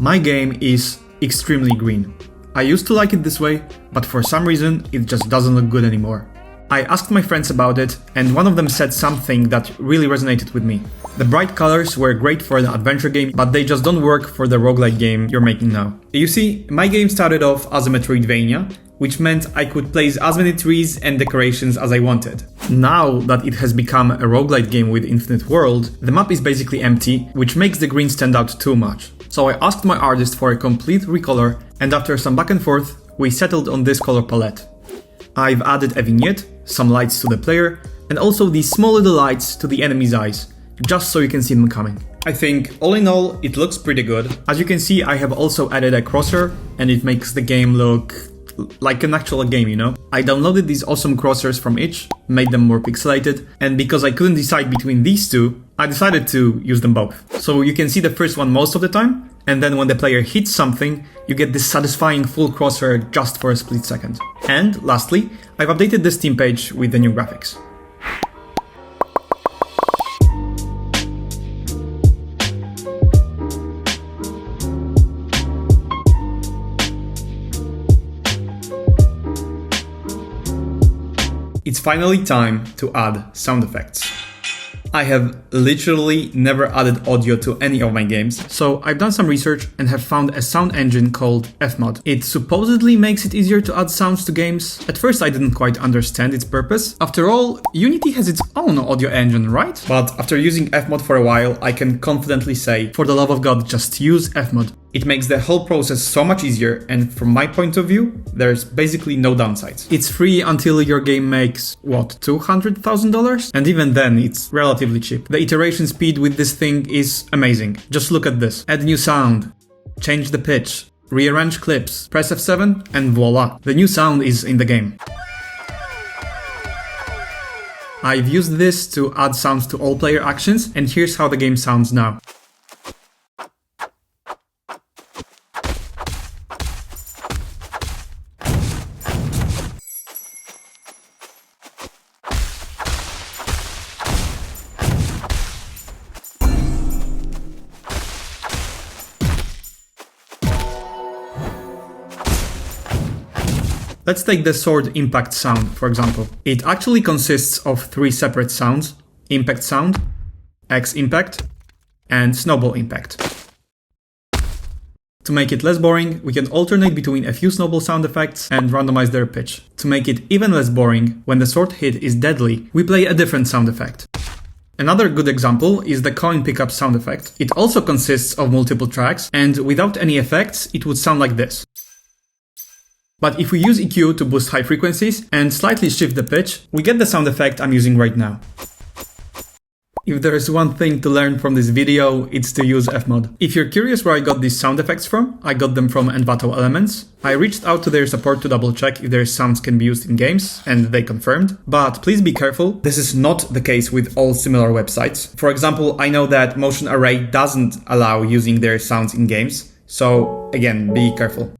My game is extremely green. I used to like it this way, but for some reason it just doesn't look good anymore. I asked my friends about it, and one of them said something that really resonated with me. The bright colors were great for an adventure game, but they just don't work for the roguelike game you're making now. You see, my game started off as a Metroidvania, which meant I could place as many trees and decorations as I wanted. Now that it has become a roguelite game with infinite world, the map is basically empty, which makes the green stand out too much. So I asked my artist for a complete recolor, and after some back and forth, we settled on this color palette. I've added a vignette, some lights to the player, and also these small little lights to the enemy's eyes, just so you can see them coming. I think, all in all, it looks pretty good. As you can see, I have also added a crosshair, and it makes the game look like an actual game, you know? I downloaded these awesome crosshairs from itch, made them more pixelated, and because I couldn't decide between these two, I decided to use them both. So you can see the first one most of the time, and then when the player hits something, you get this satisfying full crosshair just for a split second. And lastly, I've updated the Steam page with the new graphics. It's finally time to add sound effects. I have literally never added audio to any of my games, so I've done some research and have found a sound engine called Fmod. It supposedly makes it easier to add sounds to games. At first I didn't quite understand its purpose. After all, Unity has its own audio engine, right? But after using Fmod for a while, I can confidently say, for the love of God, just use Fmod. It makes the whole process so much easier, and from my point of view, there's basically no downsides. It's free until your game makes, what, $200,000? And even then, it's relatively cheap. The iteration speed with this thing is amazing. Just look at this. Add new sound, change the pitch, rearrange clips, press F7, and voila, the new sound is in the game. I've used this to add sounds to all player actions, and here's how the game sounds now. Let's take the sword impact sound, for example. It actually consists of 3 separate sounds: impact sound, X impact, and snowball impact. To make it less boring, we can alternate between a few snowball sound effects and randomize their pitch. To make it even less boring, when the sword hit is deadly, we play a different sound effect. Another good example is the coin pickup sound effect. It also consists of multiple tracks, and without any effects, it would sound like this. But if we use EQ to boost high frequencies and slightly shift the pitch, we get the sound effect I'm using right now. If there is one thing to learn from this video, it's to use Fmod. If you're curious where I got these sound effects from, I got them from Envato Elements. I reached out to their support to double check if their sounds can be used in games, and they confirmed. But please be careful, this is not the case with all similar websites. For example, I know that Motion Array doesn't allow using their sounds in games, so again, be careful.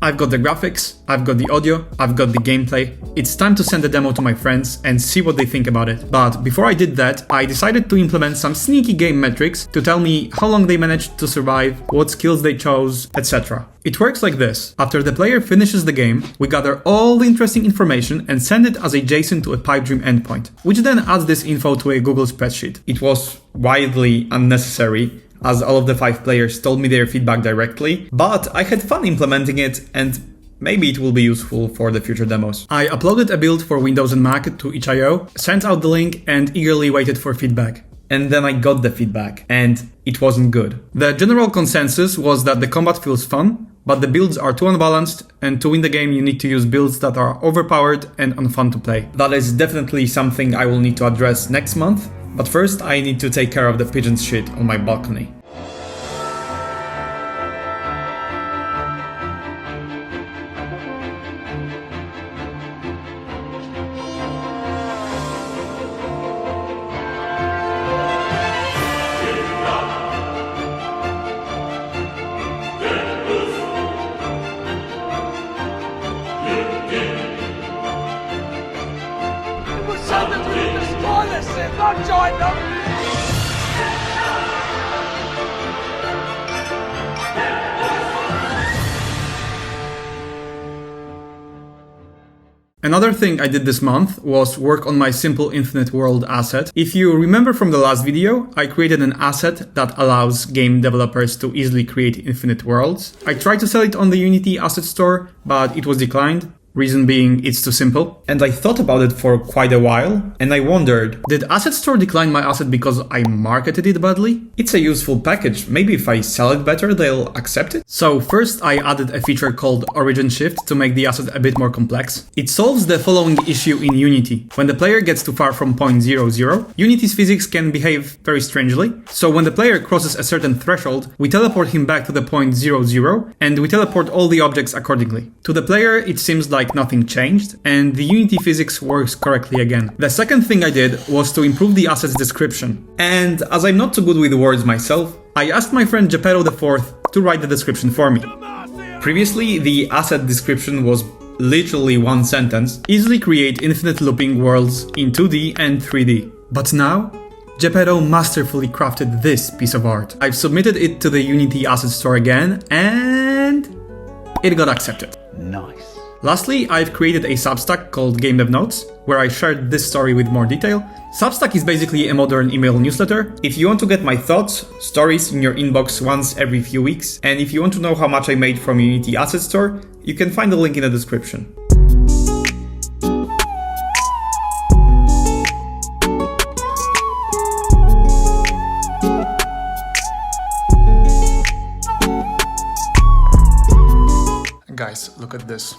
I've got the graphics, I've got the audio, I've got the gameplay. It's time to send the demo to my friends and see what they think about it. But before I did that, I decided to implement some sneaky game metrics to tell me how long they managed to survive, what skills they chose, etc. It works like this. After the player finishes the game, we gather all the interesting information and send it as a JSON to a Pipedream endpoint, which then adds this info to a Google spreadsheet. It was wildly unnecessary, as all of the 5 players told me their feedback directly, but I had fun implementing it, and maybe it will be useful for the future demos. I uploaded a build for Windows and Mac to itch.io, sent out the link, and eagerly waited for feedback. And then I got the feedback, and it wasn't good. The general consensus was that the combat feels fun, but the builds are too unbalanced, and to win the game you need to use builds that are overpowered and unfun to play. That is definitely something I will need to address next month, but first I need to take care of the pigeons shit on my balcony. I've joined them! Another thing I did this month was work on my simple infinite world asset. If you remember from the last video, I created an asset that allows game developers to easily create infinite worlds. I tried to sell it on the Unity asset store, but it was declined. Reason being, it's too simple. And I thought about it for quite a while, and I wondered, did Asset Store decline my asset because I marketed it badly? It's a useful package, maybe if I sell it better, they'll accept it? So first I added a feature called Origin Shift to make the asset a bit more complex. It solves the following issue in Unity. When the player gets too far from point 0,0, Unity's physics can behave very strangely. So when the player crosses a certain threshold, we teleport him back to the point 0,0, and we teleport all the objects accordingly. To the player, it seems like nothing changed, and the Unity physics works correctly again. The second thing I did was to improve the asset's description. And as I'm not too good with words myself, I asked my friend Geppetto IV to write the description for me. Previously, the asset description was literally one sentence: easily create infinite looping worlds in 2D and 3D. But now, Geppetto masterfully crafted this piece of art. I've submitted it to the Unity asset store again, and it got accepted. Nice. Lastly, I've created a Substack called gamedev Notes, where I shared this story with more detail. Substack is basically a modern email newsletter. If you want to get my thoughts, stories in your inbox once every few weeks, and if you want to know how much I made from Unity Asset Store, you can find the link in the description. Guys, look at this.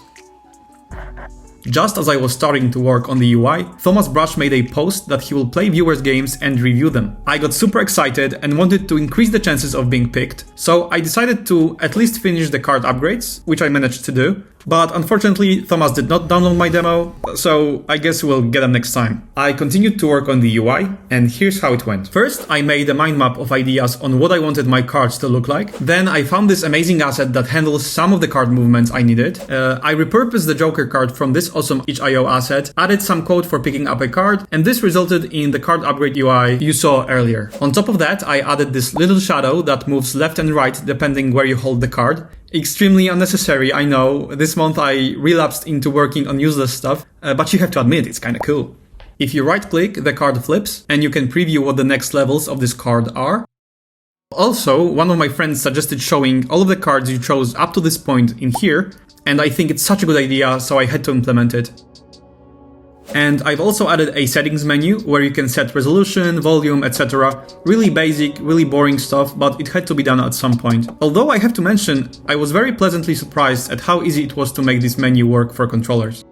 Just as I was starting to work on the UI, Thomas Brush made a post that he will play viewers' games and review them. I got super excited and wanted to increase the chances of being picked, so I decided to at least finish the card upgrades, which I managed to do. But unfortunately, Thomas did not download my demo, so I guess we'll get them next time. I continued to work on the UI, and here's how it went. First, I made a mind map of ideas on what I wanted my cards to look like. Then I found this amazing asset that handles some of the card movements I needed. I repurposed the Joker card from this awesome itch.io asset, added some code for picking up a card, and this resulted in the card upgrade UI you saw earlier. On top of that, I added this little shadow that moves left and right depending where you hold the card. Extremely unnecessary, I know. This month I relapsed into working on useless stuff, but you have to admit it's kinda cool. If you right click, the card flips, and you can preview what the next levels of this card are. Also, one of my friends suggested showing all of the cards you chose up to this point in here, and I think it's such a good idea, so I had to implement it. And I've also added a settings menu where you can set resolution, volume, etc. Really basic, really boring stuff, but it had to be done at some point. Although I have to mention, I was very pleasantly surprised at how easy it was to make this menu work for controllers.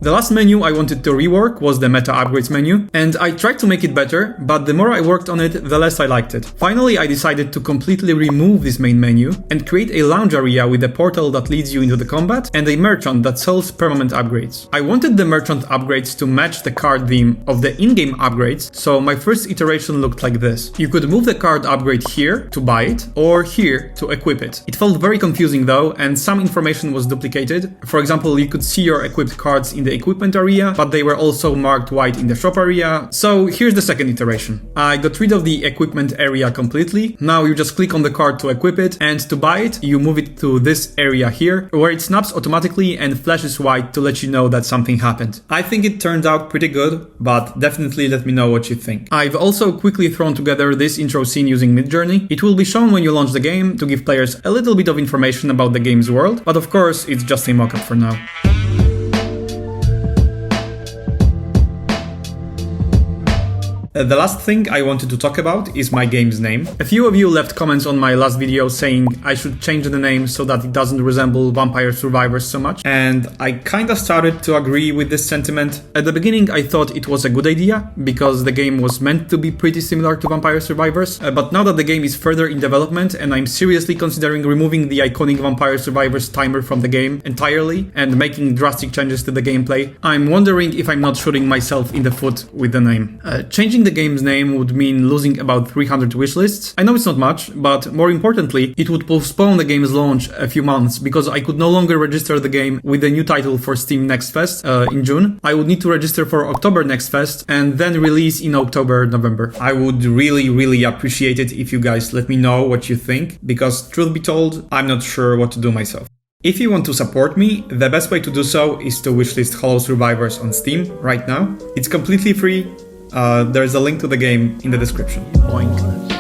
The last menu I wanted to rework was the meta upgrades menu, and I tried to make it better, but the more I worked on it, the less I liked it. Finally, I decided to completely remove this main menu and create a lounge area with a portal that leads you into the combat and a merchant that sells permanent upgrades. I wanted the merchant upgrades to match the card theme of the in-game upgrades, so my first iteration looked like this. You could move the card upgrade here to buy it, or here to equip it. It felt very confusing though, and some information was duplicated. For example, you could see your equipped cards in the equipment area, but they were also marked white in the shop area. So here's the second iteration. I got rid of the equipment area completely. Now you just click on the card to equip it, and to buy it, you move it to this area here, where it snaps automatically and flashes white to let you know that something happened. I think it turned out pretty good, but definitely let me know what you think. I've also quickly thrown together this intro scene using Midjourney. It will be shown when you launch the game to give players a little bit of information about the game's world, but of course it's just a mockup for now. The last thing I wanted to talk about is my game's name. A few of you left comments on my last video saying I should change the name so that it doesn't resemble Vampire Survivors so much, and I kinda started to agree with this sentiment. At the beginning I thought it was a good idea, because the game was meant to be pretty similar to Vampire Survivors, but now that the game is further in development and I'm seriously considering removing the iconic Vampire Survivors timer from the game entirely and making drastic changes to the gameplay, I'm wondering if I'm not shooting myself in the foot with the name. Changing Changing the game's name would mean losing about 300 wishlists. I know it's not much, but more importantly, it would postpone the game's launch a few months because I could no longer register the game with the new title for Steam Next Fest in June. I would need to register for October Next Fest and then release in October, November. I would really appreciate it if you guys let me know what you think, because truth be told, I'm not sure what to do myself. If you want to support me, the best way to do so is to wishlist Hollow Survivors on Steam right now. It's completely free. There's a link to the game in the description. Boink.